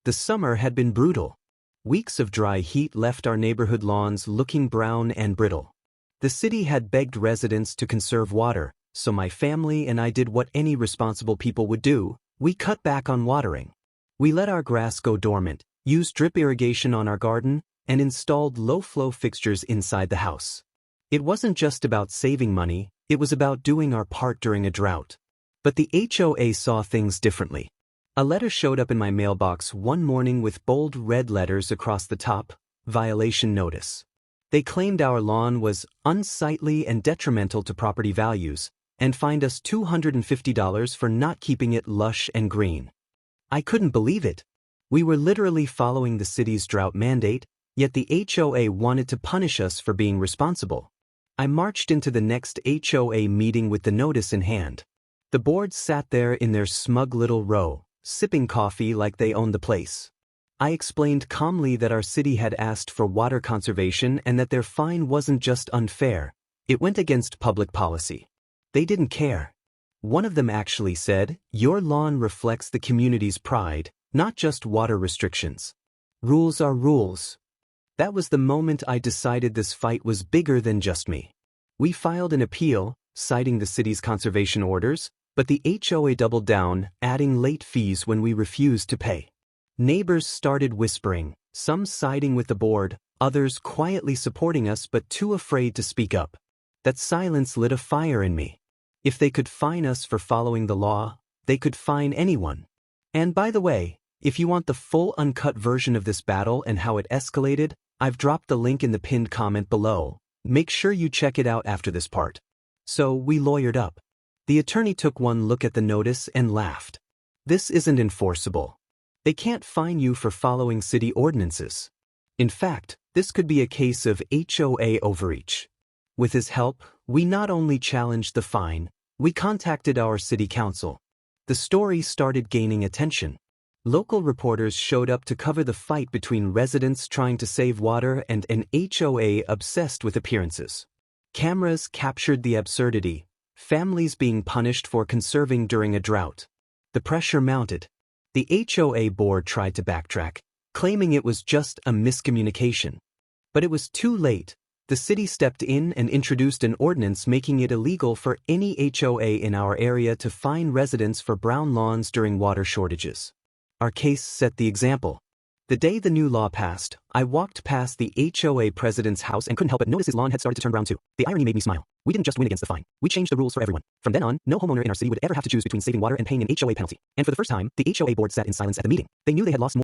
The summer had been brutal. Weeks of dry heat left our neighborhood lawns looking brown and brittle. The city had begged residents to conserve water, so my family and I did what any responsible people would do: we cut back on watering. We let our grass go dormant, used drip irrigation on our garden, and installed low-flow fixtures inside the house. It wasn't just about saving money, it was about doing our part during a drought. But the HOA saw things differently. A letter showed up in my mailbox one morning with bold red letters across the top: violation notice. They claimed our lawn was unsightly and detrimental to property values, and fined us $250 for not keeping it lush and green. I couldn't believe it. We were literally following the city's drought mandate, yet the HOA wanted to punish us for being responsible. I marched into the next HOA meeting with the notice in hand. The board sat there in their smug little row, sipping coffee like they owned the place. I explained calmly that our city had asked for water conservation and that their fine wasn't just unfair, it went against public policy. They didn't care. One of them actually said, "Your lawn reflects the community's pride, not just water restrictions. Rules are rules." That was the moment I decided this fight was bigger than just me. We filed an appeal, citing the city's conservation orders, but the HOA doubled down, adding late fees when we refused to pay. Neighbors started whispering, some siding with the board, others quietly supporting us but too afraid to speak up. That silence lit a fire in me. If they could fine us for following the law, they could fine anyone. And by the way, if you want the full uncut version of this battle and how it escalated, I've dropped the link in the pinned comment below. Make sure you check it out after this part. So we lawyered up. The attorney took one look at the notice and laughed. This isn't enforceable. They can't fine you for following city ordinances. In fact, this could be a case of HOA overreach. With his help, we not only challenged the fine, we contacted our city council. The story started gaining attention. Local reporters showed up to cover the fight between residents trying to save water and an HOA obsessed with appearances. Cameras captured the absurdity: families being punished for conserving during a drought. The pressure mounted. The HOA board tried to backtrack, claiming it was just a miscommunication. But it was too late. The city stepped in and introduced an ordinance making it illegal for any HOA in our area to fine residents for brown lawns during water shortages. Our case set the example. The day the new law passed, I walked past the HOA president's house and couldn't help but notice his lawn had started to turn brown too. The irony made me smile. We didn't just win against the fine. We changed the rules for everyone. From then on, no homeowner in our city would ever have to choose between saving water and paying an HOA penalty. And for the first time, the HOA board sat in silence at the meeting. They knew they had lost more